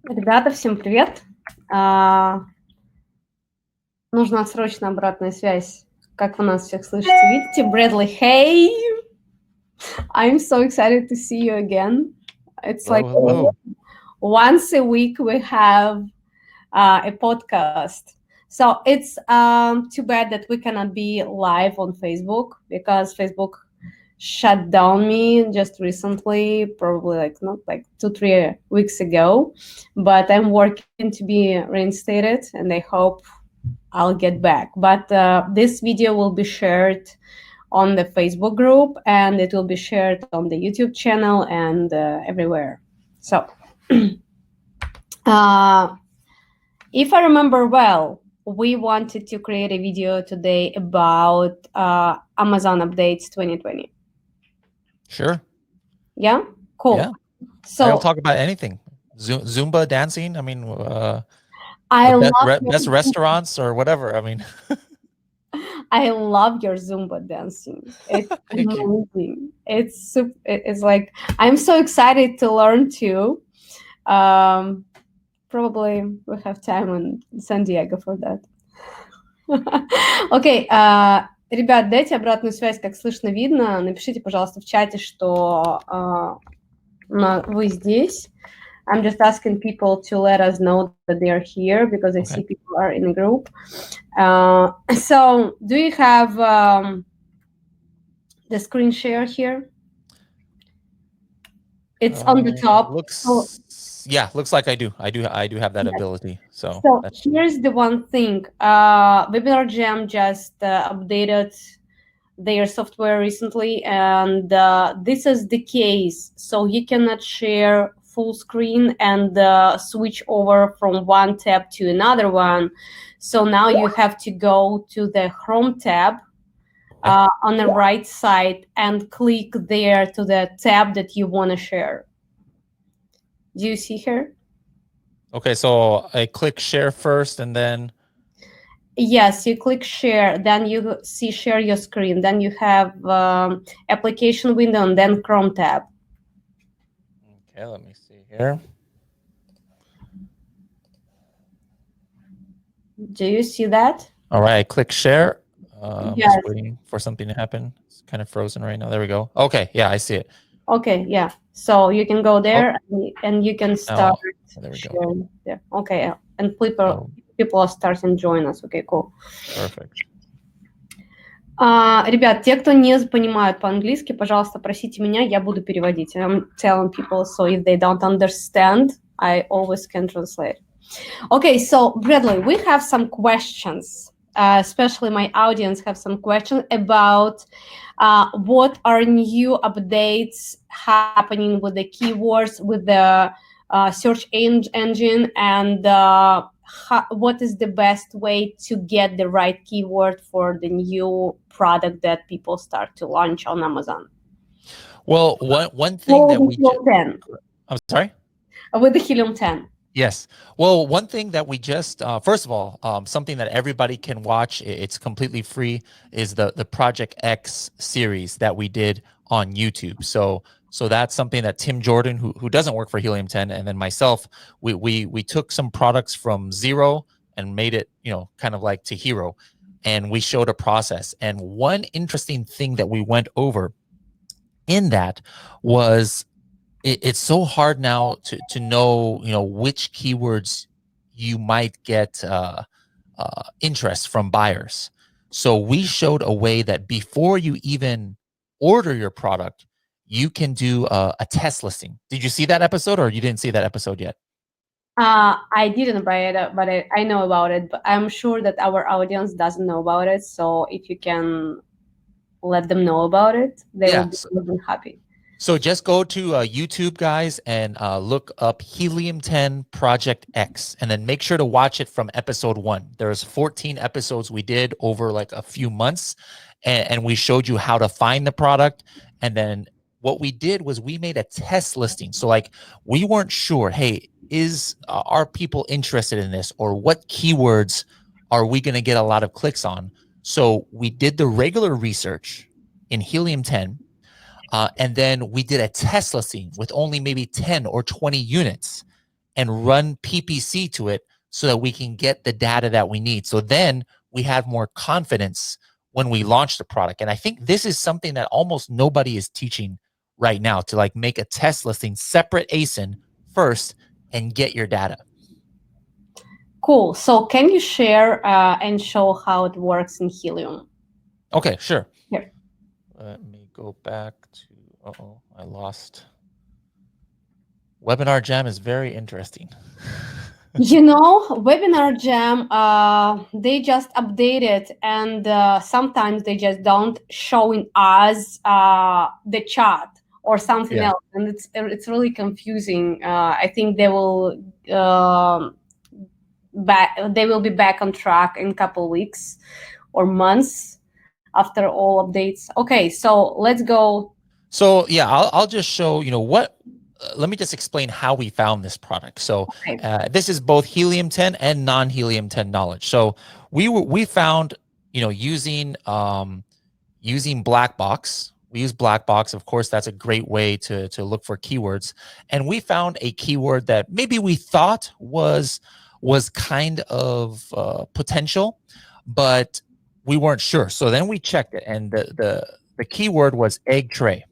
Ребята, всем привет. Нужна срочно обратная связь. Как вы нас всех слышите, видите? Bradley, hey! I'm so excited to see you again. It's like once a week we have a podcast. So it's too bad that we cannot be live on Facebook because Facebook shut down me just recently, probably not 2-3 weeks ago, but I'm working to be reinstated and I hope I'll get back. But this video will be shared on the Facebook group and it will be shared on the YouTube channel and everywhere. So if I remember well, we wanted to create a video today about Amazon updates 2020. Sure. Yeah, cool. Yeah. So I'll talk about anything. Zumba dancing. I mean, I love best restaurants or whatever. I mean, I love your Zumba dancing. It's amazing. It's super, it's like I'm so excited to learn too. Probably we have time in San Diego for that. Окей, ребят, дайте обратную связь, как слышно, видно. Напишите, пожалуйста, в чате, что вы здесь. I'm just asking people to let us know that they are here because I see people are in a group. So, do you have the screen share here? It's on the top. Looks like I do. I do have that ability. So here's the one thing. Webinar Jam just updated their software recently, and this is the case. So you cannot share full screen and switch over from one tab to another one. So now you have to go to the Chrome tab on the right side and click there to the tab that you want to share. Do you see here? Okay, so I click share first and then... Yes, you click share, then you see share your screen, then you have application window and then Chrome tab. Okay, let me see here. Do you see that? All right, I click share. Just waiting for something to happen. It's kind of frozen right now. There we go. Okay, yeah, I see it. Okay, yeah. So you can go there and you can start there we sharing. Go. Yeah. Okay, and people are starting to join us. Okay, cool. Perfect. Ребят, те, кто не понимают по-английски, пожалуйста, просите меня, я буду переводить. I'm telling people, so if they don't understand, I always can translate. Okay, so Bradley, we have some questions. Especially my audience have some questions about what are new updates happening with the keywords, with the search engine, and what is the best way to get the right keyword for the new product that people start to launch on Amazon? Well, one thing that we... I'm sorry? With the Helium10. Yes. Well, one thing that we just, first of all, something that everybody can watch, it's completely free, is the Project X series that we did on YouTube. So that's something that Tim Jordan, who doesn't work for Helium10, and then myself, we took some products from zero and made it, kind of like to hero, and we showed a process. And one interesting thing that we went over in that was, it's so hard now to know, which keywords you might get interest from buyers. So we showed a way that before you even order your product, you can do a test listing. Did you see that episode, or you didn't see that episode yet? I didn't buy it, but I know about it. But I'm sure that our audience doesn't know about it. So if you can let them know about it, they will be more than happy. So just go to YouTube, guys, and look up Helium10 Project X, and then make sure to watch it from episode 1. There's 14 episodes we did over like a few months, and we showed you how to find the product. And then what we did was we made a test listing. So like we weren't sure, hey, are people interested in this, or what keywords are we going to get a lot of clicks on? So we did the regular research in Helium10. And then we did a test listing with only maybe 10 or 20 units. and run PPC to it so that we can get the data that we need. So then we have more confidence when we launch the product. And I think this is something that almost nobody is teaching right now, to like make a test listing separate ASIN first and get your data. Cool. So can you share and show how it works in Helium? Okay, sure. Here. Let me go back to, I lost. Webinar Jam is very interesting. You know, Webinar Jam, they just updated, and sometimes they just don't showing us the chat or something else, and it's really confusing. I think they will be back on track in a couple weeks or months after all updates. Okay, so let's go. So yeah, I'll just show, what, let me just explain how we found this product. So this is both Helium10 and non-Helium10 knowledge. So we found, using Black Box. We use Black Box. Of course, that's a great way to look for keywords. And we found a keyword that maybe we thought was kind of potential, but we weren't sure. So then we checked it, and the keyword was egg tray.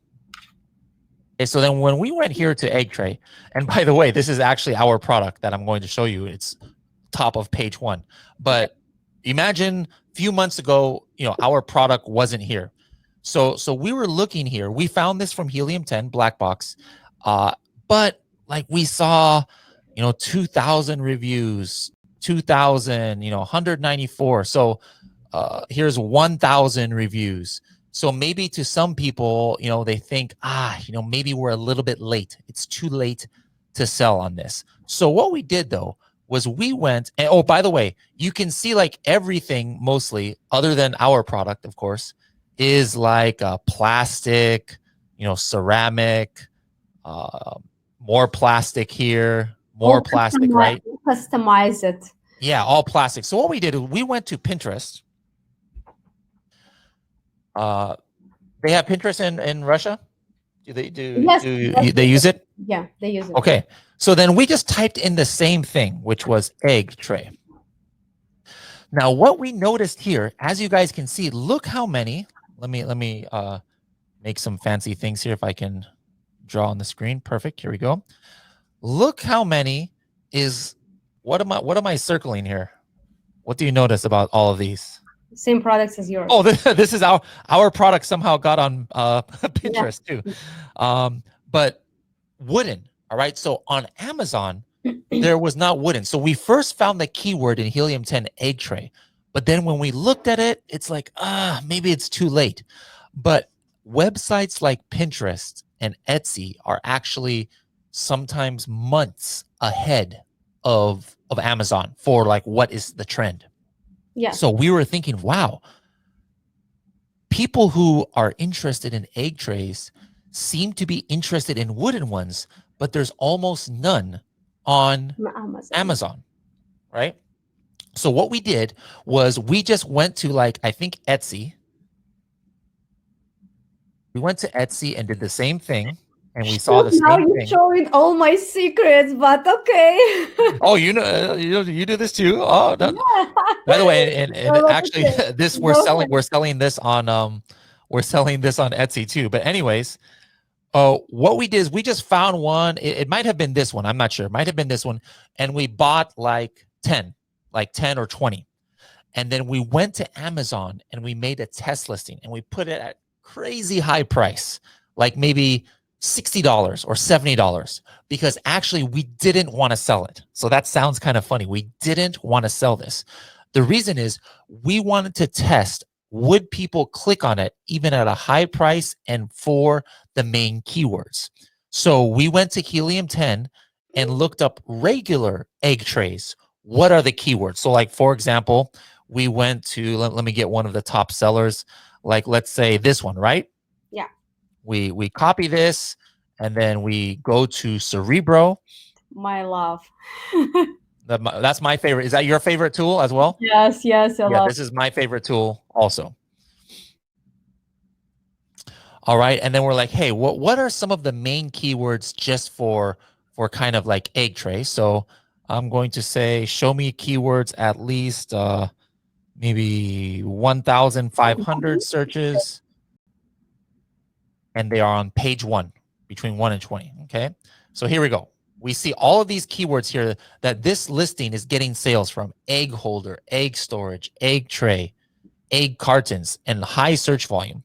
Okay, so then when we went here to egg tray, and by the way, this is actually our product that I'm going to show you. It's top of page 1. But imagine a few months ago, our product wasn't here. So we were looking here. We found this from Helium10 Black Box, but like we saw, 2,000 reviews, 2,000, 194. So here's 1,000 reviews. So maybe to some people, they think, maybe we're a little bit late. It's too late to sell on this. So what we did though was we went, and oh, by the way, you can see like everything mostly other than our product, of course, is like plastic, ceramic, more plastic here, more plastic, right? Customize it. Yeah, all plastic. So what we did is we went to Pinterest. They have Pinterest in Russia? Do they use it? Yeah, they use it. Okay. So then we just typed in the same thing, which was egg tray. Now what we noticed here, as you guys can see, look how many, let me make some fancy things here if I can draw on the screen. Perfect. Here we go. Look how many is, what am I circling here? What do you notice about all of these? Same products as yours. Oh, this is our product somehow got on Pinterest too. But wooden, all right? So on Amazon, there was not wooden. So we first found the keyword in Helium10 egg tray. But then when we looked at it, it's like, maybe it's too late. But websites like Pinterest and Etsy are actually sometimes months ahead of Amazon for like what is the trend. Yeah. So we were thinking, wow, people who are interested in egg trays seem to be interested in wooden ones, but there's almost none on Amazon, right? So what we did was we just went to like, I think Etsy. We went to Etsy and did the same thing. And we saw the same thing. Now you're showing all my secrets, but okay. Oh, you do this too. Oh, no. Yeah. By the way, and actually, this we're selling this on Etsy too. But anyways, what we did is we just found one. It might have been this one. I'm not sure. It might have been this one, and we bought like 10 or 20, and then we went to Amazon and we made a test listing and we put it at crazy high price, like maybe $60 or $70, because actually we didn't want to sell it. So that sounds kind of funny. We didn't want to sell this. The reason is we wanted to test, would people click on it even at a high price and for the main keywords? So we went to Helium10 and looked up regular egg trays. What are the keywords? So like, for example, we went to, let me get one of the top sellers. Like, let's say this one, right? Yeah. We copy this and then we go to Cerebro. My love. That's my favorite. Is that your favorite tool as well? Yes, I love. This is my favorite tool also. All right. And then we're like, hey, what are some of the main keywords just for for kind of like egg tray. So I'm going to say, show me keywords at least maybe 1,500 searches. And they are on page 1, between 1 and 20. Okay. So here we go. We see all of these keywords here that this listing is getting sales from: egg holder, egg storage, egg tray, egg cartons, and high search volume.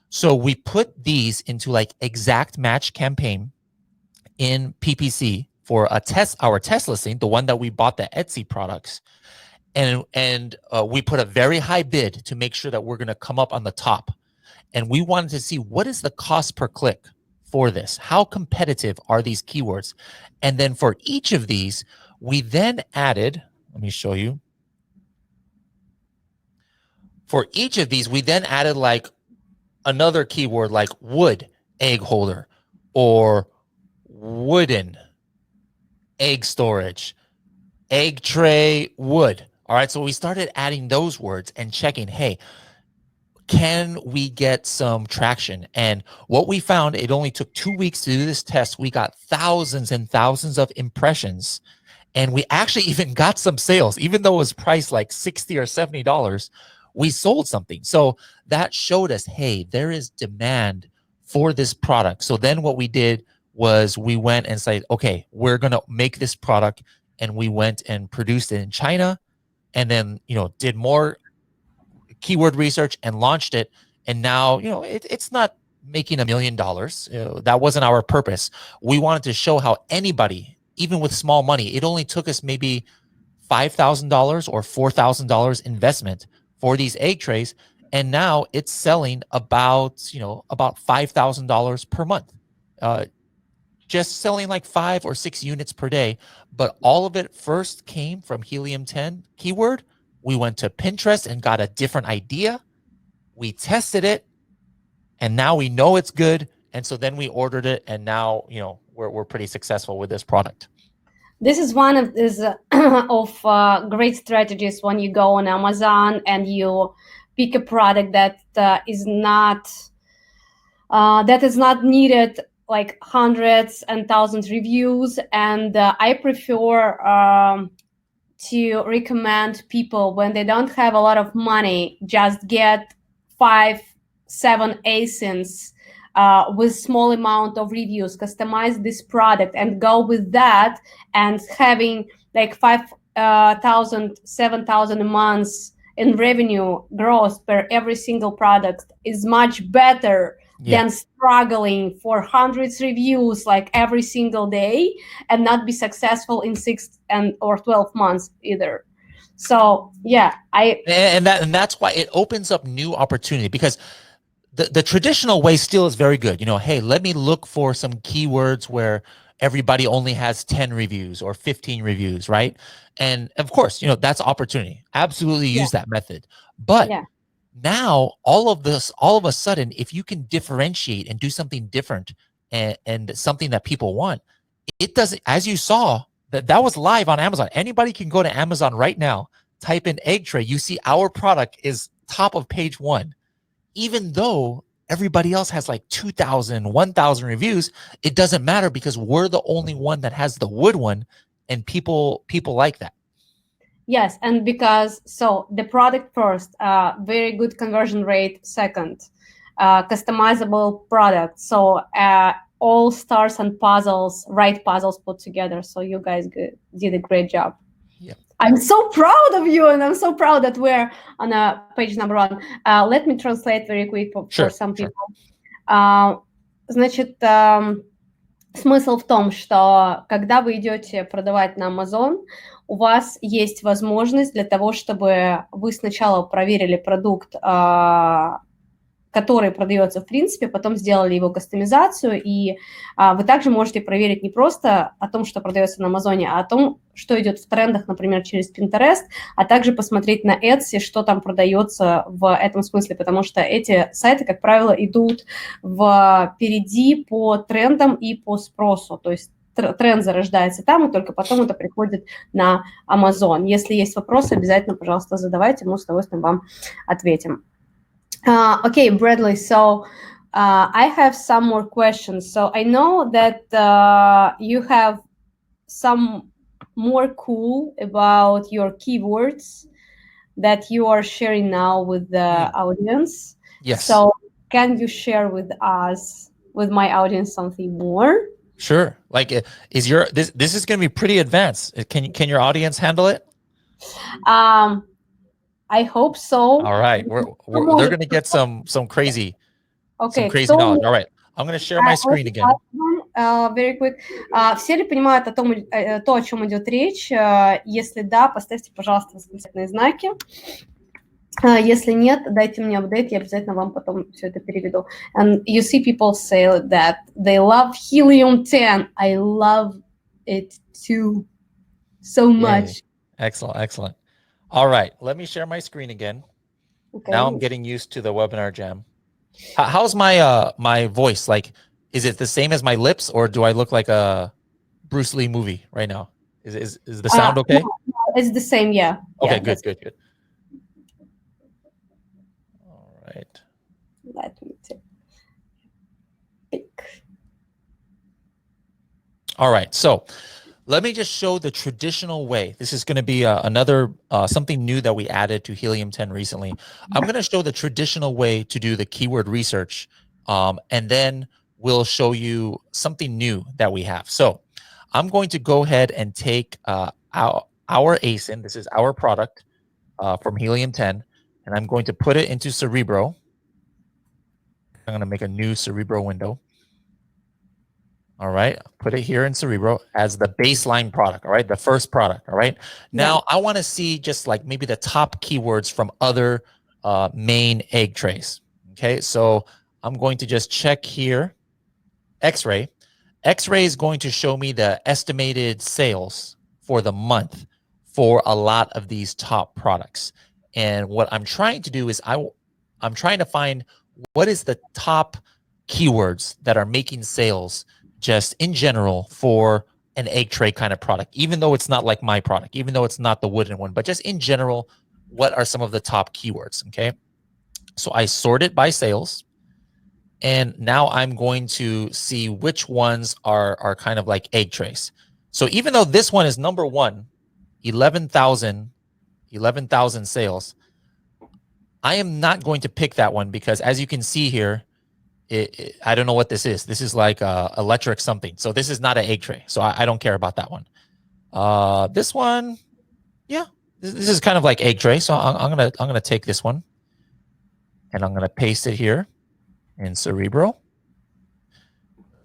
So we put these into like exact match campaign in PPC for a test, our test listing, the one that we bought, the Etsy products. And we put a very high bid to make sure that we're going to come up on the top. And we wanted to see, what is the cost per click for this? How competitive are these keywords? And then for each of these, we then added, let me show you. For each of these, we then added like another keyword like wood egg holder or wooden egg storage, egg tray, wood. All right. So we started adding those words and checking, hey, can we get some traction? And what we found, it only took 2 weeks to do this test. We got thousands and thousands of impressions. And we actually even got some sales, even though it was priced like $60 or $70. We sold something. So that showed us, hey, there is demand for this product. So then what we did was we went and said, okay, we're going to make this product. And we went and produced it in China, and then, did more keyword research and launched it. And now, it's not making $1 million. That wasn't our purpose. We wanted to show how anybody, even with small money, it only took us maybe $5,000 or $4,000 investment for these egg trays. And now it's selling about $5,000 per month. Just selling like 5 or 6 units per day. But all of it first came from Helium10 keyword. We went to Pinterest and got a different idea. We tested it, and now we know it's good. And so then we ordered it, and now, we're pretty successful with this product. This is one of great strategies when you go on Amazon and you pick a product that is not needed like hundreds and thousands reviews. And I prefer to recommend people, when they don't have a lot of money, just get 5-7 ASINs with small amount of reviews, customize this product and go with that, and having like 5,000, 7,000 a month in revenue growth per every single product is much better than struggling for hundreds reviews like every single day and not be successful in 6 or 12 months either. So and that's why it opens up new opportunity, because the traditional way still is very good. Hey, let me look for some keywords where everybody only has 10 reviews or 15 reviews, right? And of course, that's opportunity. Absolutely use that method. But now all of a sudden, if you can differentiate and do something different and something that people want, it doesn't, as you saw, that was live on Amazon. Anybody can go to Amazon right now, type in egg tray. You see our product is top of page 1. Even though everybody else has like 2,000, 1,000 reviews, it doesn't matter, because we're the only one that has the wood one, and people like that. Yes, and because the product first, very good conversion rate second, customizable product. So all stars and puzzles, right puzzles put together. So you guys did a great job. Yeah. I'm so proud of you, and I'm so proud that we're on page number 1. Let me translate very quick for some people. Значит, смысл в том, что когда вы идете продавать на Amazon, у вас есть возможность для того, чтобы вы сначала проверили продукт, который продается в принципе, потом сделали его кастомизацию, и вы также можете проверить не просто о том, что продается на Амазоне, а о том, что идет в трендах, например, через Pinterest, а также посмотреть на Etsy, что там продается в этом смысле, потому что эти сайты, как правило, идут впереди по трендам и по спросу, то есть тренд зарождается там, и только потом это приходит на Amazon. Если есть вопросы, обязательно, пожалуйста, задавайте, мы с удовольствием вам ответим. Okay, Bradley, so I have some more questions. So I know that you have some more cool about your keywords that you are sharing now with the audience. Yes. So can you share with us, with my audience, something more? Sure. Like, is your this is going to be pretty advanced. Can your audience handle it? I hope so. All right, they're going to get some crazy, Okay, some crazy knowledge. All right, I'm going to share my screen again. Very quick. Все ли понимают то, о чем идет речь? Если да, поставьте, пожалуйста, восклицательные знаки. Если нет, дайте мне апдейт, я обязательно вам потом все это переведу. And you see people say that they love Helium10. I love it too so much. Excellent, excellent. All right, let me share my screen again. Okay. Now I'm getting used to the webinar jam. How's my my voice? Like, is it the same as my lips, or do I look like a Bruce Lee movie right now? Is the sound okay? No, it's the same, yeah. Okay, yeah, good. All right. Let me pick. All right, so let me just show the traditional way. This is going to be another something new that we added to Helium10 recently. I'm going to show the traditional way to do the keyword research, and then we'll show you something new that we have. So I'm going to go ahead and take our ASIN. This is our product from Helium10, and I'm going to put it into Cerebro. I'm going to make a new Cerebro window. All right, put it here in Cerebro as the baseline product. All right, the first product. All right, now I want to see just like maybe the top keywords from other main egg trays. Okay, so I'm going to just check here. X-ray. X-ray is going to show me the estimated sales for the month for a lot of these top products. And what I'm trying to do is I'm trying to find what is the top keywords that are making sales just in general for an egg tray kind of product, even though it's not like my product, even though it's not the wooden one, but just in general, what are some of the top keywords? Okay. So I sort it by sales. And now I'm going to see which ones are kind of like egg trays. So even though this one is number one, 11,000 sales, I am not going to pick that one because as you can see here, I don't know what this is. This is like electric something. So this is not an egg tray. So I don't care about that one. This one, yeah, this is kind of like egg tray. So I'm gonna take this one, and I'm gonna paste it here in Cerebro.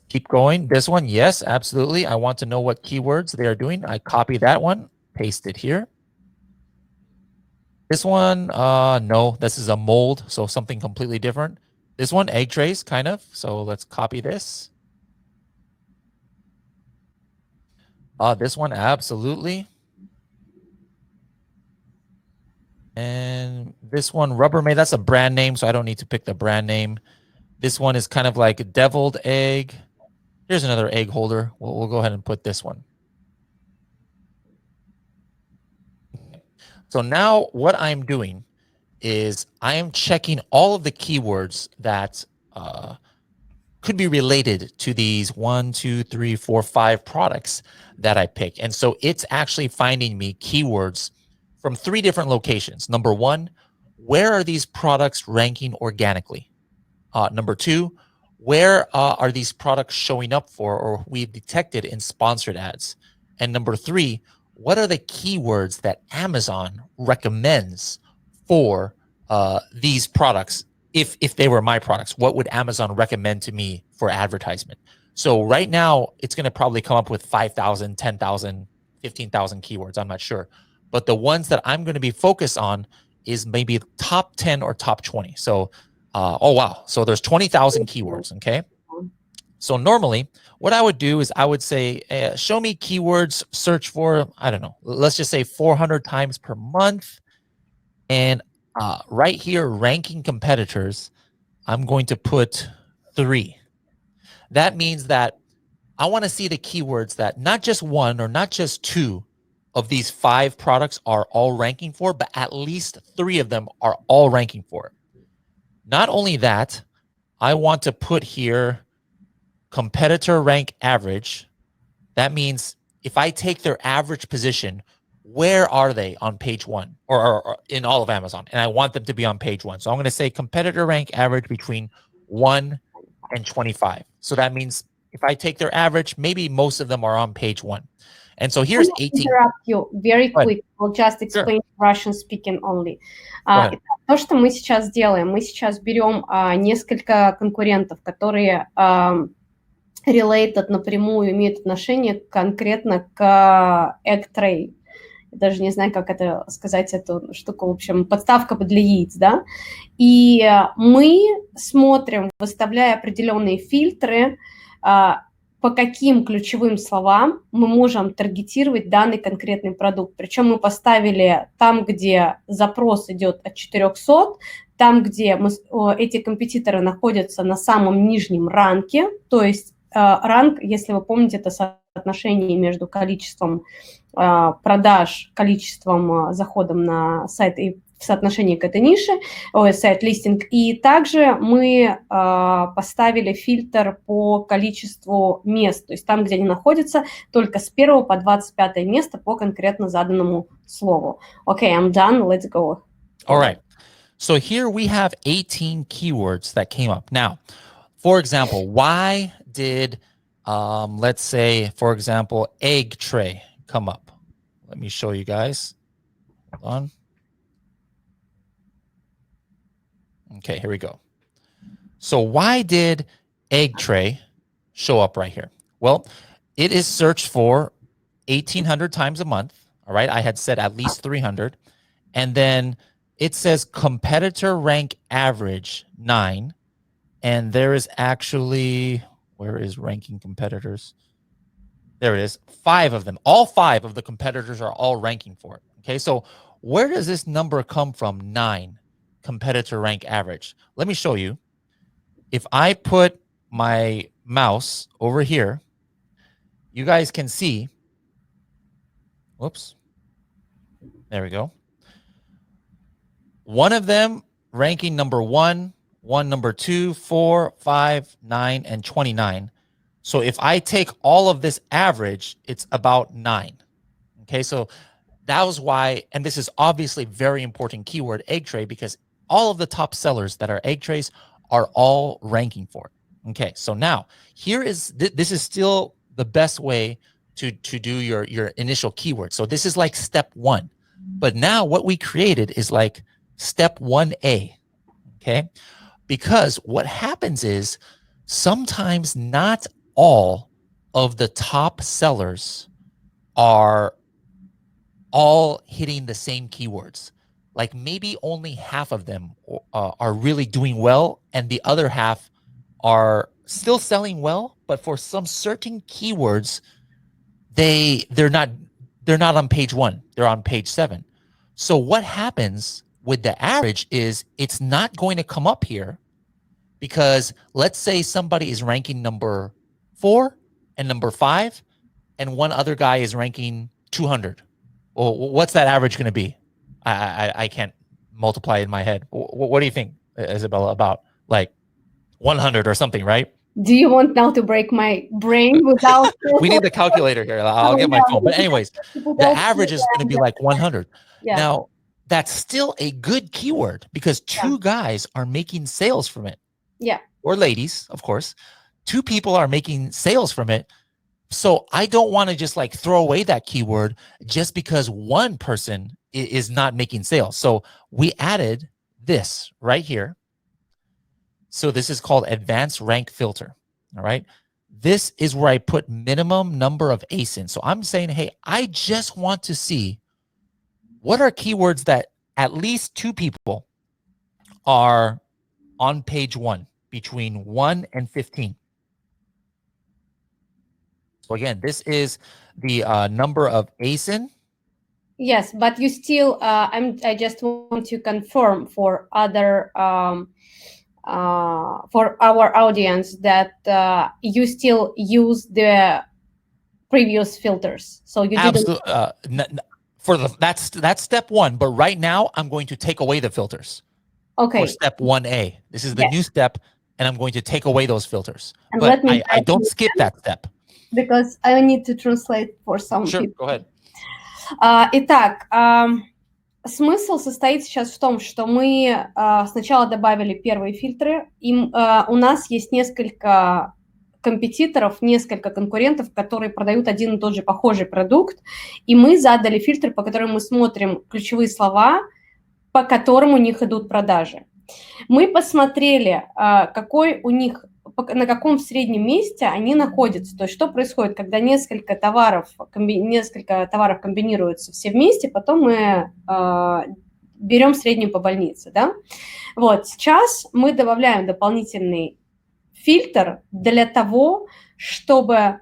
Keep going. This one, yes, absolutely. I want to know what keywords they are doing. I copy that one, paste it here. This one, no, this is a mold, so something completely different. This one, egg trays, kind of. So let's copy this. This one, absolutely. And this one, Rubbermaid, that's a brand name, so I don't need to pick the brand name. This one is kind of like a deviled egg. Here's another egg holder. We'll go ahead and put this one. So now what I'm doing is I am checking all of the keywords that could be related to these 1, 2, 3, 4, 5 products that I pick. And so it's actually finding me keywords from 3 different locations. Number 1, where are these products ranking organically? Number 2, where are these products showing up for or we've detected in sponsored ads? And number 3, what are the keywords that Amazon recommends for these products? If they were my products, what would Amazon recommend to me for advertisement? So right now, it's going to probably come up with 5,000, 10,000, 15,000 keywords. I'm not sure. But the ones that I'm going to be focused on is maybe top 10 or top 20. So, oh, wow. So there's 20,000 keywords, okay? So normally, what I would do is I would say, show me keywords, search for, I don't know, let's just say 400 times per month. And right here, ranking competitors, I'm going to put 3. That means that I want to see the keywords that not just 1 or not just 2 of these 5 products are all ranking for, but at least 3 of them are all ranking for. Not only that, I want to put here competitor rank average. That means if I take their average position, where are they on page 1 or in all of Amazon? And I want them to be on page 1. So I'm going to say competitor rank average between 1 and 25. So that means if I take their average, maybe most of them are on page 1. And so here's 18. Interrupt you very quick. We'll just explain Russian speaking only. То, что мы сейчас делаем, мы сейчас берем несколько конкурентов, которые related напрямую имеют отношение конкретно к egg tray. Даже не знаю, как это сказать, эту штуку, в общем, подставка для яиц, да, и мы смотрим, выставляя определенные фильтры, по каким ключевым словам мы можем таргетировать данный конкретный продукт. Причем мы поставили там, где запрос идет от 400, там, где эти компетиторы находятся на самом нижнем ранке, то есть ранг, если вы помните, это соотношение между количеством продаж, количеством заходом на сайт и в соотношении к этой нише, сайт-листинг. И также мы поставили фильтр по количеству мест, то есть там, где они находятся, только с 1 по 25 место по конкретно заданному слову. Okay, I'm done. Let's go. All right. So here we have 18 keywords that came up. Now, for example, why did, let's say, for example, egg tray come up? Let me show you guys. Hold on. Okay, here we go. So why did egg tray show up right here? Well, it is searched for 1,800 times a month. All right, I had said at least 300. And then it says competitor rank average 9. And there is actually, where is ranking competitors? There it is, 5 of them. All 5 of the competitors are all ranking for it. Okay, so where does this number come from, 9 competitor rank average? Let me show you. If I put my mouse over here, you guys can see, whoops, there we go. One of them ranking number 1, one number 2, 4, 5, 9, and 29. So if I take all of this average, it's about 9. Okay, so that was why, and this is obviously very important keyword, egg tray, because all of the top sellers that are egg trays are all ranking for it. Okay, so now here is, this is still the best way to do your initial keyword. So this is like step 1. But now what we created is like step 1A, okay? Because what happens is sometimes not all of the top sellers are all hitting the same keywords. Like maybe only half of them are really doing well, and the other half are still selling well, but for some certain keywords, they're not on page 1, they're on page 7. So what happens with the average is it's not going to come up here, because let's say somebody is ranking number 4 and number 5, and one other guy is ranking 200. Well, what's that average going to be? I can't multiply in my head. What do you think, Izabella, about like 100 or something, right? Do you want now to break my brain without? We need the calculator here. I'll get my phone. But anyways, the average is going to be like 100. Yeah. Now, that's still a good keyword because 2 guys are making sales from it. Yeah. Or ladies, of course. 2 people are making sales from it. So I don't want to just like throw away that keyword just because one person is not making sales. So we added this right here. So this is called advanced rank filter. All right. This is where I put minimum number of ASIN. So I'm saying, hey, I just want to see what are keywords that at least 2 people are on page 1 between 1 and 15. So again, this is the number of ASIN. Yes, but you still, I just want to confirm for other, for our audience that you still use the previous filters. So you absolutely for that's step 1. But right now, I'm going to take away the filters. Okay. For step 1A. This is the new step, and I'm going to take away those filters. And but I don't skip that step. because I need to translate for some Sure, people. go ahead. Итак, смысл состоит сейчас в том, что мы сначала добавили первые фильтры, и у нас есть несколько компетиторов, несколько конкурентов, которые продают один и тот же похожий продукт, и мы задали фильтры, по которым мы смотрим ключевые слова, по которым у них идут продажи. Мы посмотрели, какой у них, на каком среднем месте они находятся, то есть что происходит, когда несколько товаров комбинируются все вместе, потом мы берем среднюю по больнице, да? Вот, сейчас мы добавляем дополнительный фильтр для того, чтобы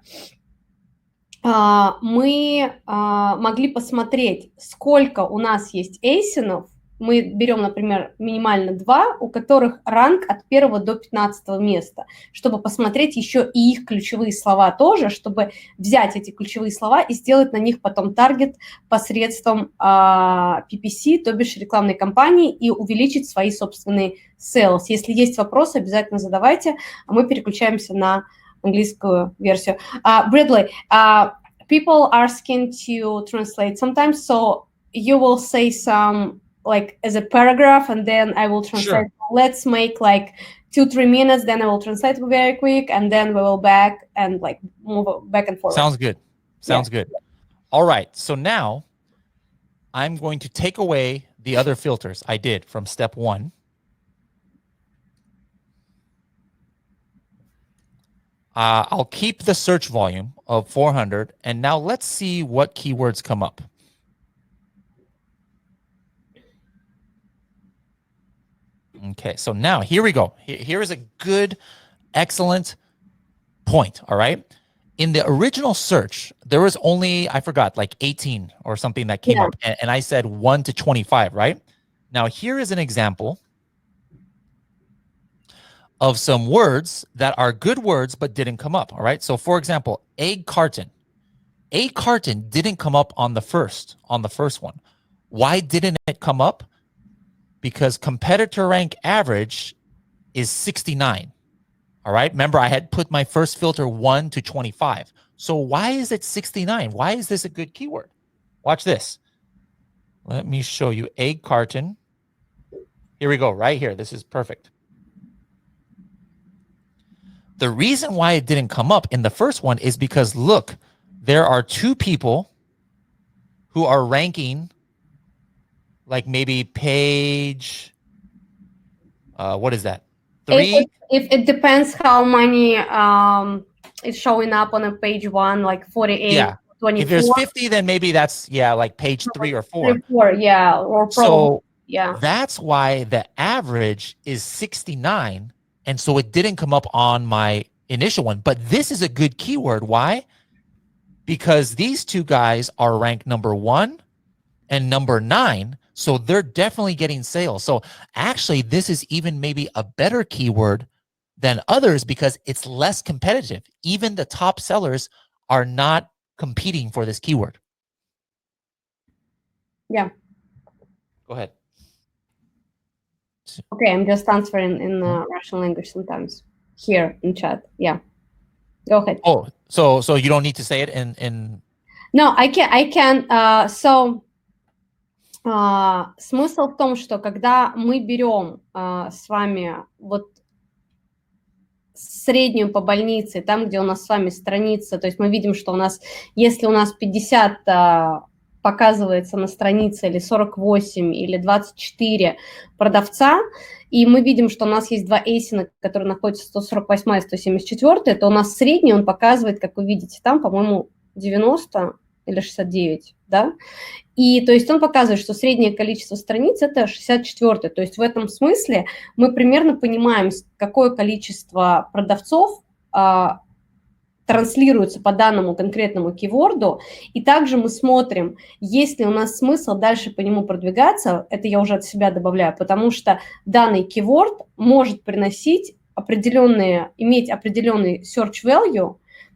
мы могли посмотреть, сколько у нас есть эйсинов. Мы берем, например, минимально 2, у которых ранг от 1 до 15 места, чтобы посмотреть еще и их ключевые слова тоже, чтобы взять эти ключевые слова и сделать на них потом таргет посредством PPC, то бишь рекламной кампании, и увеличить свои собственные sales. Если есть вопросы, обязательно задавайте, а мы переключаемся на английскую версию. Bradley, people are asking to translate sometimes, so you will say some like as a paragraph and then I will translate. Sure. Let's make like 2-3 minutes, then I will translate very quick, and then we will back and like move back and forth. Sounds good. Sounds good. All right. So now I'm going to take away the other filters I did from step 1. I'll keep the search volume of 400. And now let's see what keywords come up. Okay, so now here we go. Here is a good, excellent point, all right? In the original search, there was only, I forgot, like 18 or something that came up. And I said 1 to 25, right? Now here is an example of some words that are good words but didn't come up, all right? So for example, egg carton. Egg carton didn't come up on the first one. Why didn't it come up? Because competitor rank average is 69. All right. Remember, I had put my first filter 1 to 25. So why is it 69? Why is this a good keyword? Watch this. Let me show you egg carton. Here we go, right here. This is perfect. The reason why it didn't come up in the first one is because, look, there are 2 people who are ranking like maybe page, what is that? 3? If it depends how many is showing up on a page 1, like 48, yeah. 24. If there's 50, then maybe that's, like page 3 or 4. 4, yeah, or probably, so yeah. That's why the average is 69. And so it didn't come up on my initial one. But this is a good keyword. Why? Because these 2 guys are ranked number 1 and number 9. So they're definitely getting sales. So actually, this is even maybe a better keyword than others because it's less competitive. Even the top sellers are not competing for this keyword. Yeah. Go ahead. Okay, I'm just answering in Russian language sometimes here in chat. Yeah. Go ahead. Oh, so you don't need to say it in... No, I can. So смысл в том, что когда мы берем с вами вот среднюю по больнице, там, где у нас с вами страница, то есть мы видим, что у нас, если у нас 50 показывается на странице, или 48, или 24 продавца, и мы видим, что у нас есть 2 эйсина, которые находятся 148 и 174, то у нас средний он показывает, как вы видите, там, по-моему, 90 или 69, да? И то есть он показывает, что среднее количество страниц – это 64. То есть в этом смысле мы примерно понимаем, какое количество продавцов транслируется по данному конкретному кейворду. И также мы смотрим, есть ли у нас смысл дальше по нему продвигаться. Это я уже от себя добавляю, потому что данный кейворд может приносить иметь определенный search value,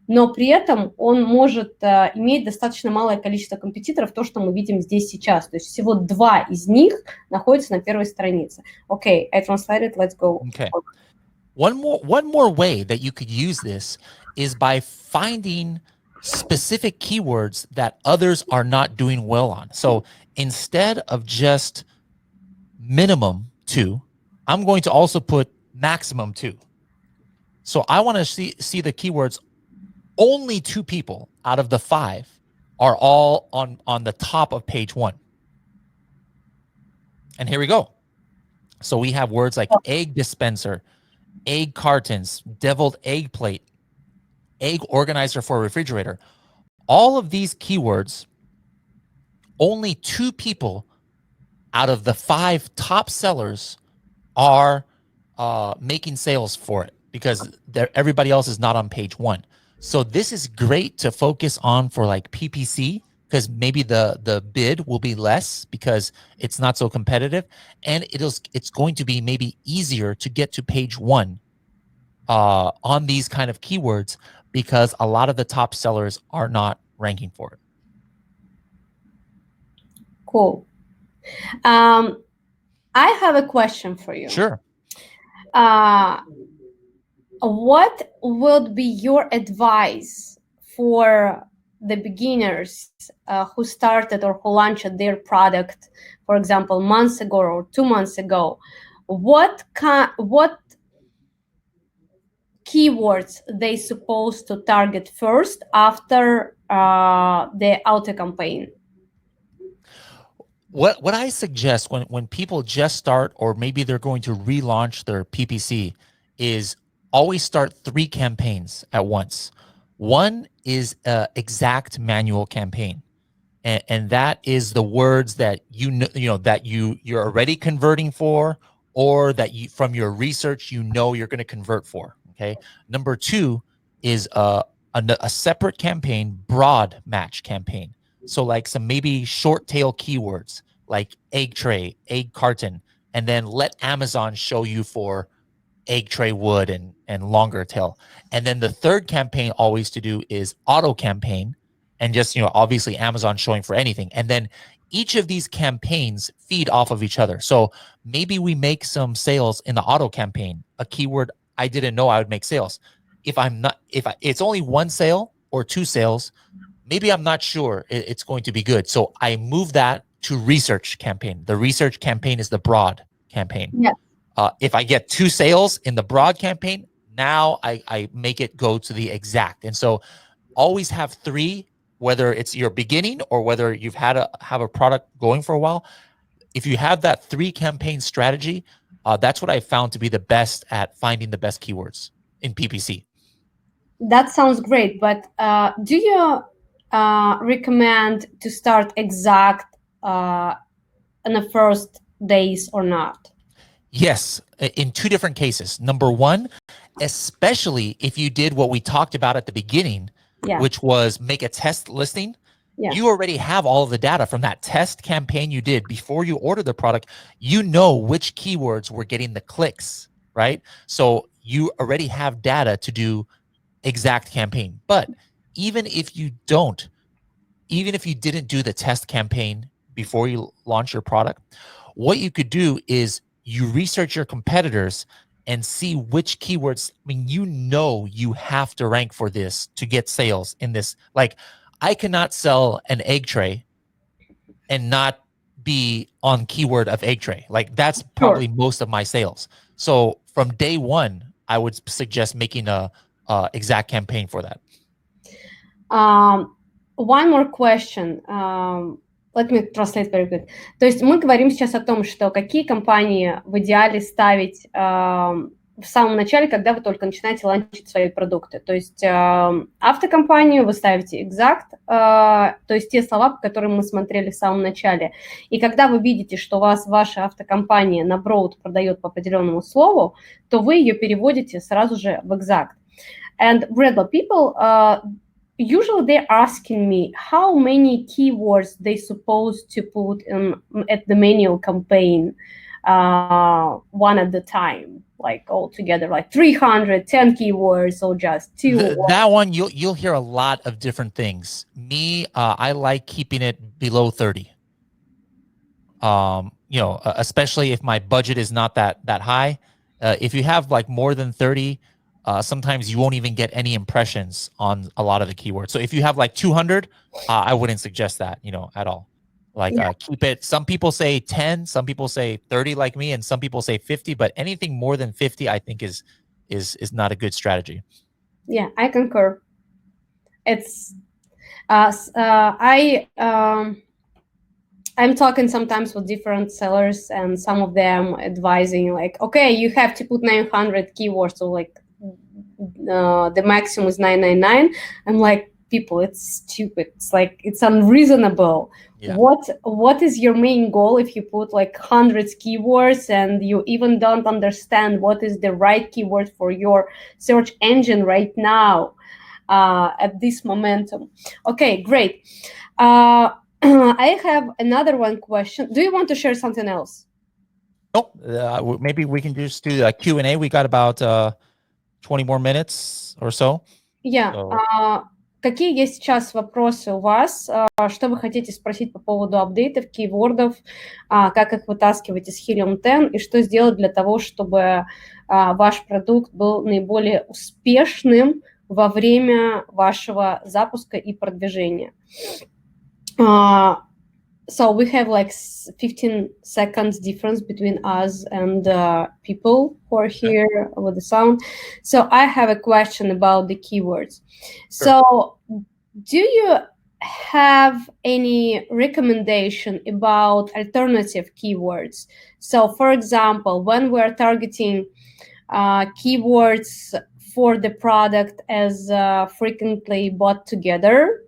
но при этом он может иметь достаточно малое количество компетиторов, то, что мы видим здесь сейчас. То есть всего 2 из них находятся на первой странице. Okay, I translated, let's go. Okay. One more way that you could use this is by finding specific keywords that others are not doing well on. So instead of just minimum 2, I'm going to also put maximum 2. So I want to see the keywords only 2 people out of the 5 are all on the top of page 1. And here we go. So we have words like egg dispenser, egg cartons, deviled egg plate, egg organizer for a refrigerator. All of these keywords, only 2 people out of the 5 top sellers are making sales for it, because everybody else is not on page 1. So this is great to focus on for like PPC, because maybe the bid will be less because it's not so competitive, and it's going to be maybe easier to get to page 1 on these kind of keywords, because a lot of the top sellers are not ranking for it. Cool. I have a question for you. Sure. What would be your advice for the beginners who started or who launched their product, for example, months ago or 2 months ago? What keywords they supposed to target first after the auto campaign? What I suggest when people just start, or maybe they're going to relaunch their PPC, is always start 3 campaigns at once. One is an exact manual campaign, and that is the words that that you're already converting for, or that you, from your research, you're going to convert for. Okay. Number 2 is a separate campaign, broad match campaign. So like some maybe short tail keywords like egg tray, egg carton, and then let Amazon show you for egg tray wood and longer tail. And then the third campaign always to do is auto campaign, and just, obviously Amazon showing for anything. And then each of these campaigns feed off of each other. So maybe we make some sales in the auto campaign, a keyword I didn't know I would make sales. If it's only 1 sale or 2 sales, maybe I'm not sure it's going to be good. So I move that to research campaign. The research campaign is the broad campaign. Yeah. If I get 2 sales in the broad campaign, now I make it go to the exact. And so always have 3, whether it's your beginning or whether you've have a product going for a while. If you have that 3 campaign strategy, that's what I found to be the best at finding the best keywords in PPC. That sounds great, but do you recommend to start exact in the first days or not? Yes, in 2 different cases. Number 1, especially if you did what we talked about at the beginning, which was make a test listing. You already have all of the data from that test campaign you did before you ordered the product. You know which keywords were getting the clicks, right? So you already have data to do exact campaign. But even if you didn't do the test campaign before you launch your product, what you could do is you research your competitors and see which keywords. I mean, you have to rank for this to get sales in this. Like, I cannot sell an egg tray and not be on keyword of egg tray. Like, that's probably most of my sales. So from day 1, I would suggest making a exact campaign for that. One more question. Let me translate very quick. То есть мы говорим сейчас о том, что какие компании в идеале ставить в самом начале, когда вы только начинаете ланчить свои продукты. То есть автокомпанию вы ставите exact, то есть те слова, по которым мы смотрели в самом начале. И когда вы видите, что у вас ваша автокомпания на broad продает по определенному слову, то вы ее переводите сразу же в exact. And Bradley, people usually they're asking me how many keywords they supposed to put at the manual campaign one at the time, like all together, like 310 keywords or just 2. That one, you'll hear a lot of different things. Me, I like keeping it below 30. Especially if my budget is not that high. If you have like more than 30, sometimes you won't even get any impressions on a lot of the keywords. So if you have like 200, I wouldn't suggest that, at all. Like keep it. Some people say 10, some people say 30 like me, and some people say 50, but anything more than 50, I think is not a good strategy. Yeah, I concur. It's I'm talking sometimes with different sellers, and some of them advising like, okay, you have to put 900 keywords, so like the maximum is 999. I'm like, people, it's stupid. It's like, it's unreasonable. Yeah. What is your main goal if you put like hundreds keywords and you even don't understand what is the right keyword for your search engine right now at this momentum? Okay, great. I have another one question. Do you want to share something else? No, maybe we can just do a Q&A. We got about 20 more minutes or so. Yeah. Какие есть сейчас вопросы у вас? Что вы хотите спросить по поводу апдейтов, кейвордов, как их вытаскивать из Helium10 и что сделать для того, чтобы ваш продукт был наиболее успешным во время вашего запуска и продвижения? So we have like 15 seconds difference between us and people who are here with the sound. So I have a question about the keywords. Sure. So do you have any recommendation about alternative keywords? So for example, when we're targeting keywords for the product as frequently bought together,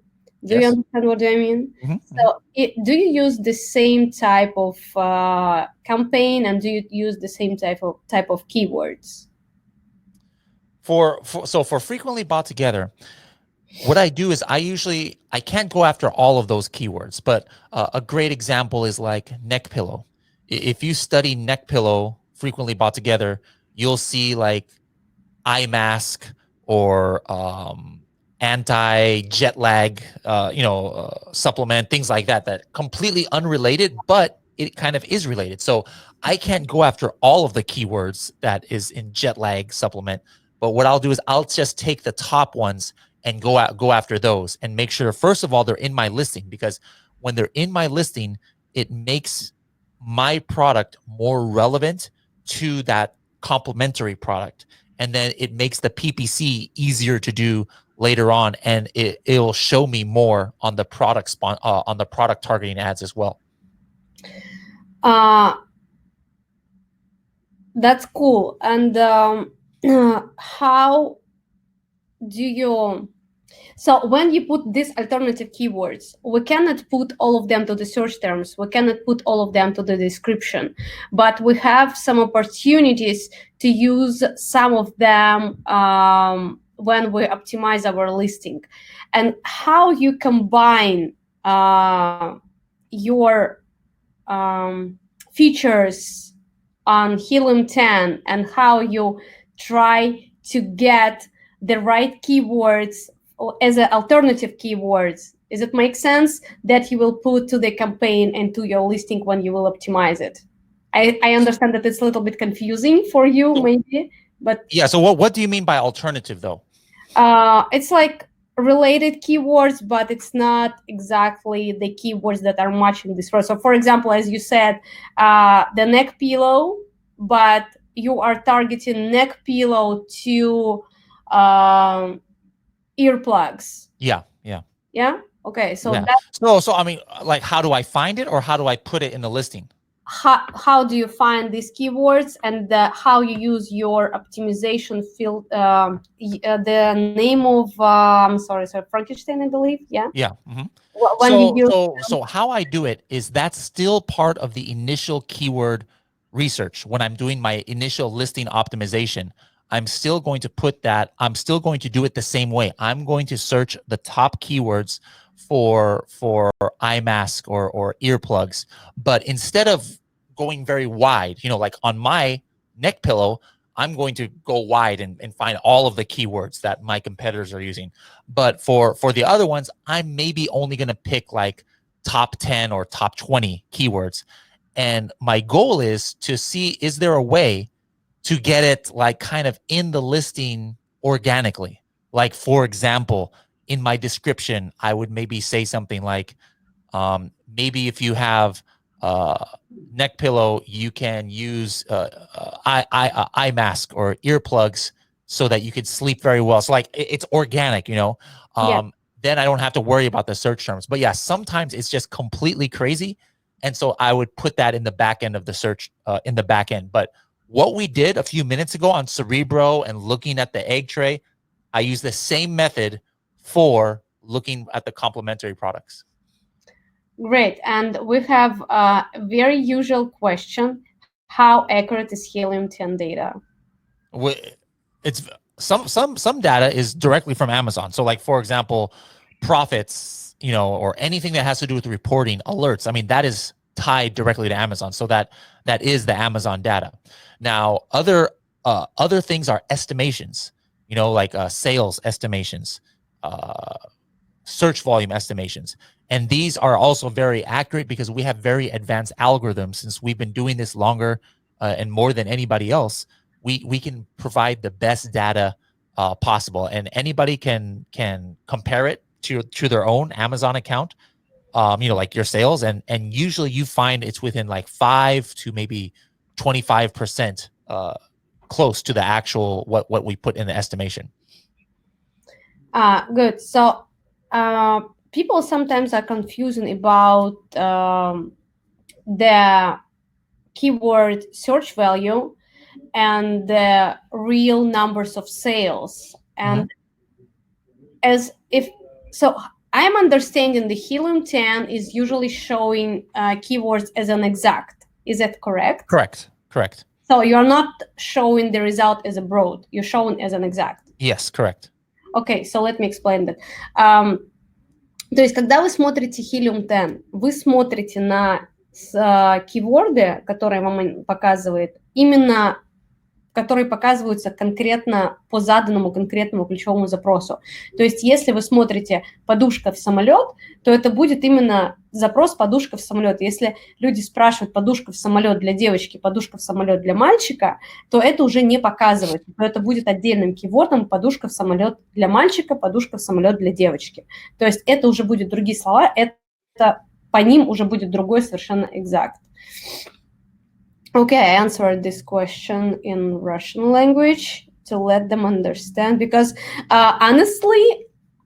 do you understand what I mean? Mm-hmm. So do you use the same type of campaign, and do you use the same type of keywords? For frequently bought together, what I do is I can't go after all of those keywords, but a great example is like neck pillow. If you study neck pillow frequently bought together, you'll see like eye mask or anti-jet lag, supplement, things like that completely unrelated, but it kind of is related. So I can't go after all of the keywords that is in jet lag supplement, but what I'll do is I'll just take the top ones and go after those and make sure, first of all, they're in my listing, because when they're in my listing, it makes my product more relevant to that complementary product. And then it makes the PPC easier to do later on, and it'll show me more on the product targeting ads as well. That's cool. And how do you? So when you put these alternative keywords, we cannot put all of them to the search terms. We cannot put all of them to the description, but we have some opportunities to use some of them when we optimize our listing. And how you combine your features on Helium10 and how you try to get the right keywords as an alternative keywords. Does it make sense that you will put to the campaign and to your listing when you will optimize it? I understand that it's a little bit confusing for you, maybe, but yeah. So what do you mean by alternative though? It's like related keywords, but it's not exactly the keywords that are matching this word. So for example, as you said, the neck pillow, but you are targeting neck pillow to earplugs. Yeah. Okay, so yeah. So I mean, like, how do I find it, or how do I put it in the listing? How do you find these keywords, and how you use your optimization field? The name of sorry, Frankenstein, I believe. Yeah. Mm-hmm. So how I do it is that's still part of the initial keyword research. When I'm doing my initial listing optimization, I'm still going to put that. I'm still going to do it the same way. I'm going to search the top keywords for eye mask or earplugs, but instead of going very wide, like on my neck pillow, I'm going to go wide and find all of the keywords that my competitors are using. But for the other ones, I'm maybe only going to pick like top 10 or top 20 keywords. And my goal is to see, is there a way to get it like kind of in the listing organically. Like, for example, in my description, I would maybe say something like, maybe if you have neck pillow, you can use eye mask or earplugs so that you could sleep very well. So like it's organic, you know. Yeah. Then I don't have to worry about the search terms. But yeah, sometimes it's just completely crazy, and so I would put that in the back end of the search in the back end. But what we did a few minutes ago on Cerebro and looking at the egg tray, I use the same method for looking at the complementary products. Great. And we have a very usual question. How accurate is Helium10 data? It's some data is directly from Amazon. So like, for example, profits, you know, or anything that has to do with reporting, alerts. I mean, that is tied directly to Amazon. So that is the Amazon data. Now, other things are estimations, you know, like sales estimations, search volume estimations. And these are also very accurate because we have very advanced algorithms. Since we've been doing this longer and more than anybody else, we can provide the best data possible, and anybody can compare it to their own Amazon account, you know, like your sales, and usually you find it's within like 5 to maybe 25% close to the actual what we put in the estimation. Good. So people sometimes are confusing about the keyword search value and the real numbers of sales. And as if so, I'm understanding the Helium10 is usually showing keywords as an exact. Is that correct? Correct. So you're not showing the result as a broad, you're showing as an exact. Yes, correct. Okay, so let me explain that. То есть, когда вы смотрите Helium10, вы смотрите на кейворды, которые вам показывает, именно которые показываются конкретно по заданному конкретному ключевому запросу. То есть, если вы смотрите подушка в самолет, то это будет именно запрос подушка в самолет. Если люди спрашивают подушка в самолет для девочки, подушка в самолет для мальчика, то это уже не показывает. То это будет отдельным кейвордом подушка в самолет для мальчика, подушка в самолет для девочки. То есть это уже будет другие слова, это по ним уже будет другой совершенно exact. Okay, I answered this question in Russian language to let them understand, because honestly,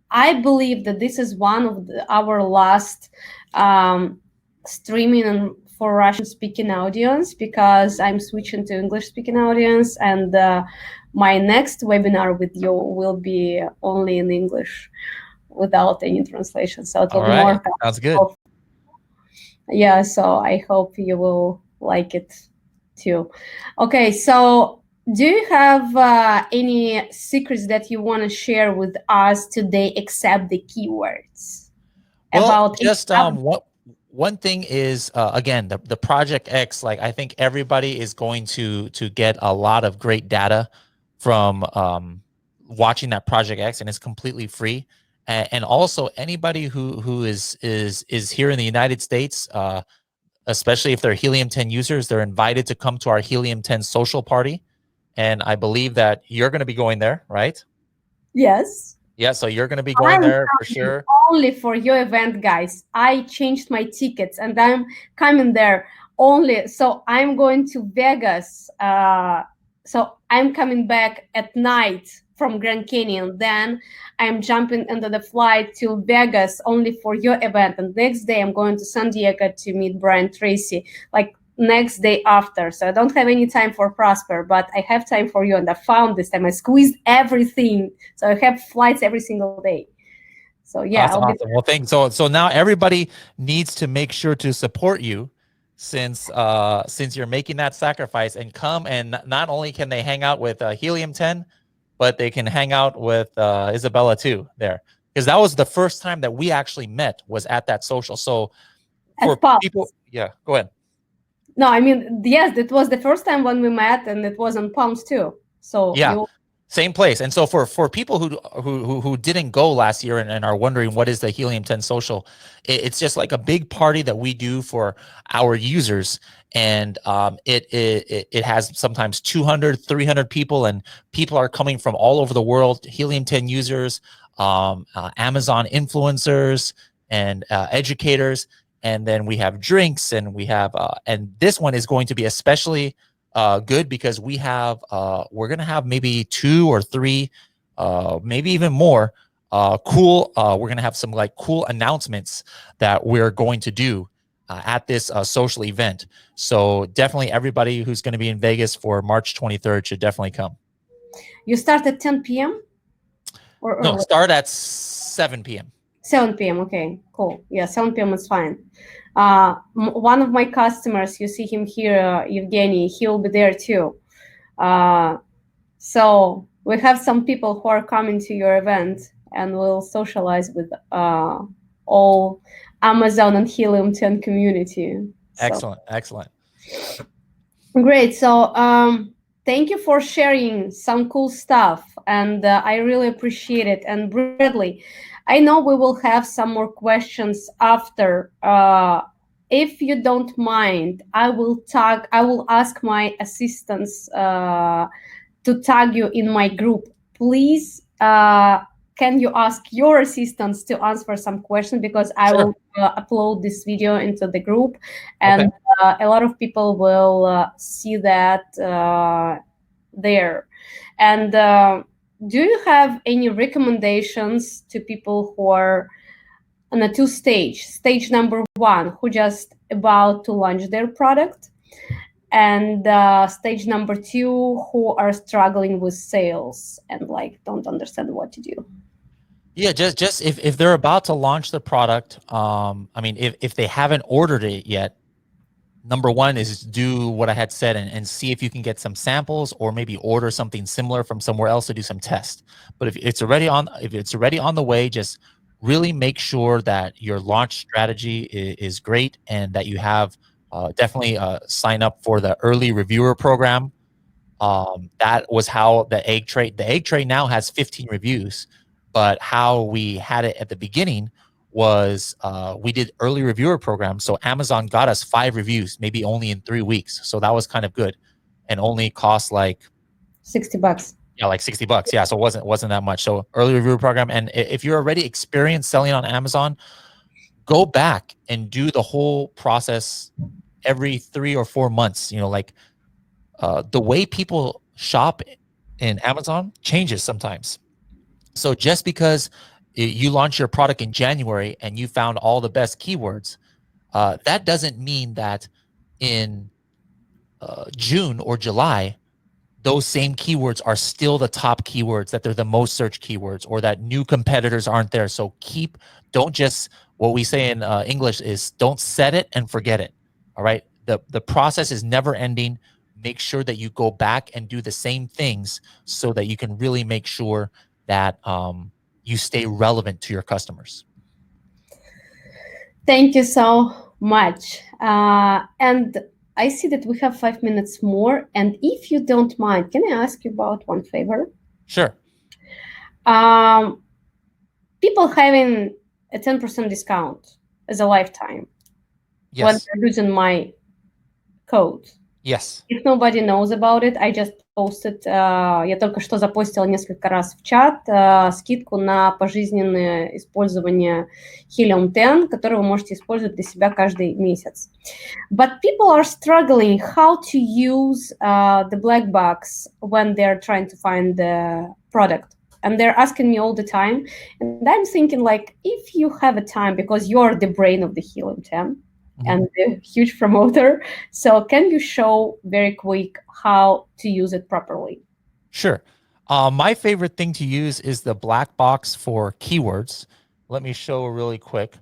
I believe that this is one of our last streaming for Russian-speaking audience, because I'm switching to English-speaking audience, and my next webinar with you will be only in English without any translation. So it will be more. Sounds good. Yeah, so I hope you will like it too. Okay, so do you have any secrets that you want to share with us today except the keywords? Well, about just one thing is again, the Project X, like I think everybody is going to get a lot of great data from watching that Project X, and it's completely free. And also anybody who is here in the United States, especially if they're Helium10 users, they're invited to come to our Helium10 social party. And I believe that you're going to be going there, right? Yes. Yeah, so you're going to be going there for sure. Only for your event, guys. I changed my tickets and I'm coming there only. So I'm going to Vegas. So I'm coming back at night from Grand Canyon. Then I'm jumping into the flight to Vegas only for your event. And next day I'm going to San Diego to meet Brian Tracy, like next day after. So I don't have any time for Prosper, but I have time for you. And I found this time, I squeezed everything. So I have flights every single day. So yeah. That's awesome. Well, thanks. So now everybody needs to make sure to support you, since you're making that sacrifice, and come, and not only can they hang out with Helium10, but they can hang out with Izabella too there, because that was the first time that we actually met, was at that social. So for people, yeah, go ahead. No, I mean, yes, that was the first time when we met, and it was on Palms too. So yeah. Same place. And so for people who didn't go last year and are wondering what is the Helium10 social, it's just like a big party that we do for our users. And it has sometimes 200, 300 people, and people are coming from all over the world. Helium10 users, Amazon influencers, and educators. And then we have drinks, and we have and this one is going to be especially good because we have we're gonna have maybe 2 or 3 maybe even more cool we're gonna have some like cool announcements that we're going to do at this social event. So definitely everybody who's going to be in Vegas for March 23rd should definitely come. You start at 10 p.m. or no, start at 7 p.m. 7 p.m. Okay, cool. Yeah, 7 p.m. is fine. One of my customers, you see him here, Evgeny, he will be there too. So we have some people who are coming to your event, and we'll socialize with all Amazon and Helium10 community. Excellent, excellent. Great. So thank you for sharing some cool stuff, and I really appreciate it. And Bradley, I know we will have some more questions after. If you don't mind, I will ask my assistants to tag you in my group. Please, can you ask your assistants to answer some questions, because I will upload this video into the group, and a lot of people will see that there. And do you have any recommendations to people who are on a 2-stage? Stage number 1, who just about to launch their product, and stage number 2, who are struggling with sales and like don't understand what to do? Yeah, just if they're about to launch the product, I mean, if they haven't ordered it yet, number 1 is do what I had said and see if you can get some samples, or maybe order something similar from somewhere else to do some tests. But if it's already on the way, just really make sure that your launch strategy is great, and that you have definitely sign up for the early reviewer program. That was how the egg tray now has 15 reviews, but how we had it at the beginning was we did early reviewer program. So Amazon got us 5 reviews, maybe only in 3 weeks. So that was kind of good, and only cost like $60. Yeah, like $60. Yeah, so it wasn't that much. So early reviewer program, and if you're already experienced selling on Amazon, go back and do the whole process every 3 or 4 months. You know, like the way people shop in Amazon changes sometimes. So just because you launch your product in January and you found all the best keywords, that doesn't mean that in June or July, those same keywords are still the top keywords, that they're the most searched keywords, or that new competitors aren't there. So don't just, what we say in English is, don't set it and forget it. All right. The process is never ending. Make sure that you go back and do the same things so that you can really make sure that you stay relevant to your customers. Thank you so much. And I see that we have 5 minutes more. And if you don't mind, can I ask you about one favor? Sure. People having a 10% discount as a lifetime when they're using my code. Yes. If nobody knows about it, I just posted, я только что запостила несколько раз в чат скидку на пожизненное использование Helium10, который вы можете использовать для себя каждый месяц. But people are struggling how to use the black box when they're trying to find the product. And they're asking me all the time. And I'm thinking, like, if you have a time, because you're the brain of the Helium10, and a huge promoter. So can you show very quick how to use it properly? Sure. My favorite thing to use is the black box for keywords. Let me show really quick.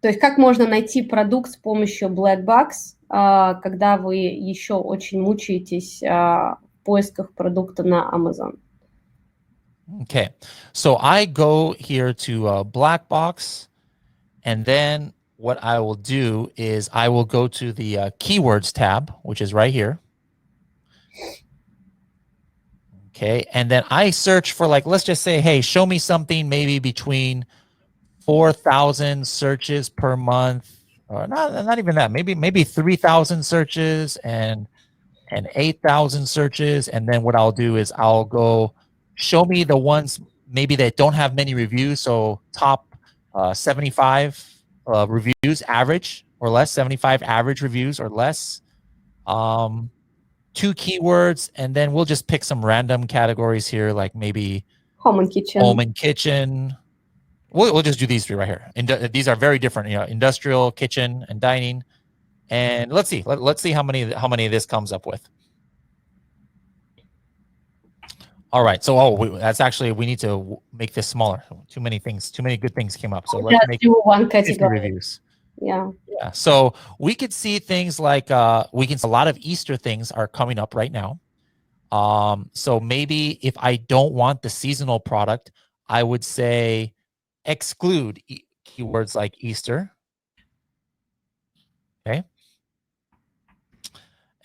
То есть как можно найти продукт с помощью black box, когда вы еще очень мучаетесь в поисках продукта на Amazon? Okay. So I go here to black box, and then what I will do is I will go to the keywords tab, which is right here. Okay. And then I search for, like, let's just say, hey, show me something maybe between 4,000 searches per month, or not even that, maybe 3,000 searches and 8,000 searches. And then what I'll do is I'll go show me the ones maybe that don't have many reviews. So top 75 reviews average or less, 75 average reviews or less. 2 keywords, and then we'll just pick some random categories here, like maybe Home and kitchen. home and kitchen. We'll just do these 3 right here. These are very different, industrial, kitchen, and dining. And let's see. Let's see how many of this comes up with. All right. So, that's actually, we need to make this smaller. Too many good things came up. So let's make do one 50 category. reviews. Yeah. So we could see things like a lot of Easter things are coming up right now. So maybe if I don't want the seasonal product, I would say exclude keywords like Easter. Okay.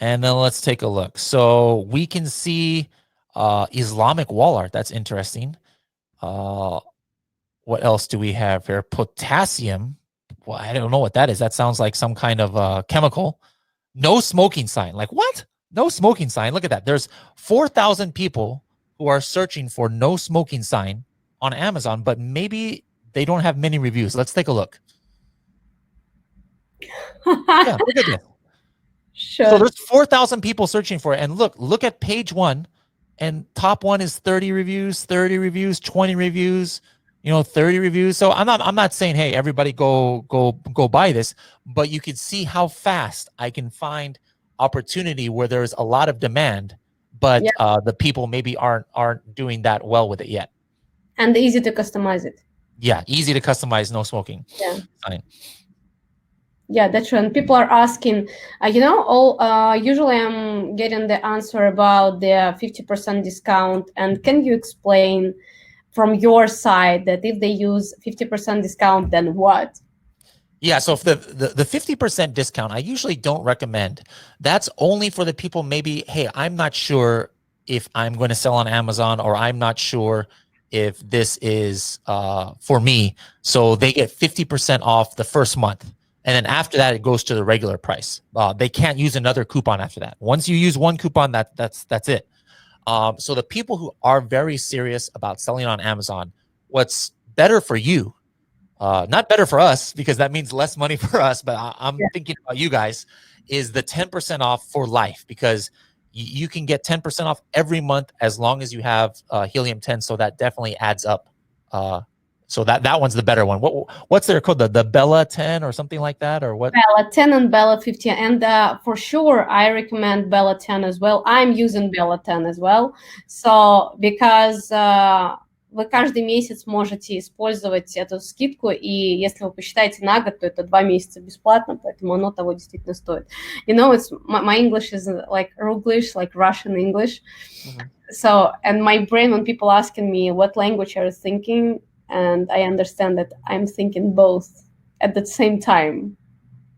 And then let's take a look. So we can see Islamic wall art. That's interesting. What else do we have here? Potassium. Well, I don't know what that is. That sounds like some kind of chemical. No smoking sign. Like, what? No smoking sign. Look at that. There's 4,000 people who are searching for no smoking sign on Amazon, but maybe they don't have many reviews. Let's take a look. Yeah, look at this. Sure. So there's 4,000 people searching for it. And look at page 1, and top 1 is 30 reviews, 20 reviews, 30 reviews. So I'm not saying, hey, everybody go buy this, but you can see how fast I can find opportunity where there's a lot of demand, but the people maybe aren't doing that well with it yet. And easy to customize it. Yeah, easy to customize, no smoking. Yeah. Sign. Yeah, that's true. And people are asking, usually I'm getting the answer about the 50% discount. And can you explain from your side that if they use 50% discount, then what? Yeah, so if the 50% discount, I usually don't recommend. That's only for the people, maybe, hey, I'm not sure if I'm going to sell on Amazon, or I'm not sure if this is for me. So they get 50% off the first month. And then after that, it goes to the regular price. They can't use another coupon after that. Once you use one coupon, that's it. So the people who are very serious about selling on Amazon, what's better for you, not better for us, because that means less money for us, but I'm thinking about you guys, is the 10% off for life, because you can get 10% off every month as long as you have Helium10. So that definitely adds up. So that one's the better one. What's their code? The Bella 10 or something like that, or what? Bella 10 and Bella 50. And for sure, I recommend Bella 10 as well. I'm using Bella 10 as well. So, because вы каждый месяц можете использовать эту скидку, и если вы посчитаете на год, то это 2 месяца бесплатно, поэтому оно того действительно стоит. It's my English is like Ruglish, like Russian English. Mm-hmm. So, and my brain, when people asking me what language are you thinking, and I understand that I'm thinking both at the same time,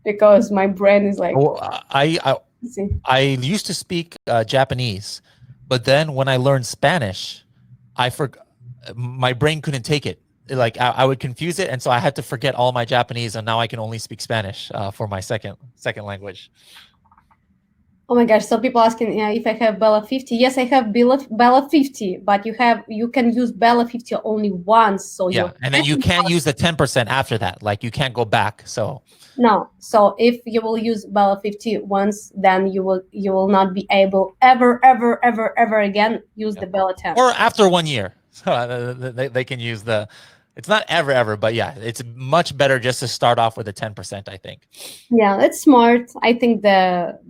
because my brain is like. Well, I used to speak Japanese, but then when I learned Spanish, my brain couldn't take it. Like I would confuse it, and so I had to forget all my Japanese, and now I can only speak Spanish for my second language. Oh my gosh! So people asking if I have Bella 50. Yes, I have Bella 50, but you can use Bella 50 only once. So yeah, and then you can't use the 10% after that. Like you can't go back. So no. So if you will use Bella 50 once, then you will not be able ever again use the Bella 10. Or after 1 year, so they can use the. It's not ever, but yeah, it's much better just to start off with a 10%, I think. Yeah, that's smart. I think that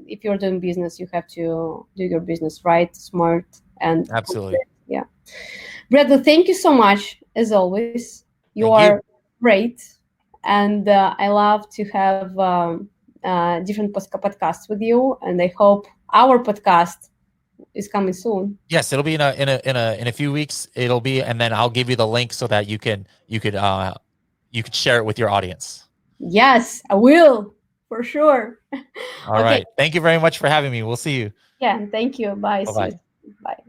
if you're doing business, you have to do your business right, smart, and absolutely. Yeah. Bradley, thank you so much, as always. You are great. And I love to have different podcasts with you. And I hope our podcast is coming soon. Yes, it'll be in a few weeks. It'll be, and then I'll give you the link so that you could share it with your audience. Yes, I will, for sure. All right. Thank you very much for having me. We'll see you. Yeah, thank you. Bye. Bye-bye. Bye.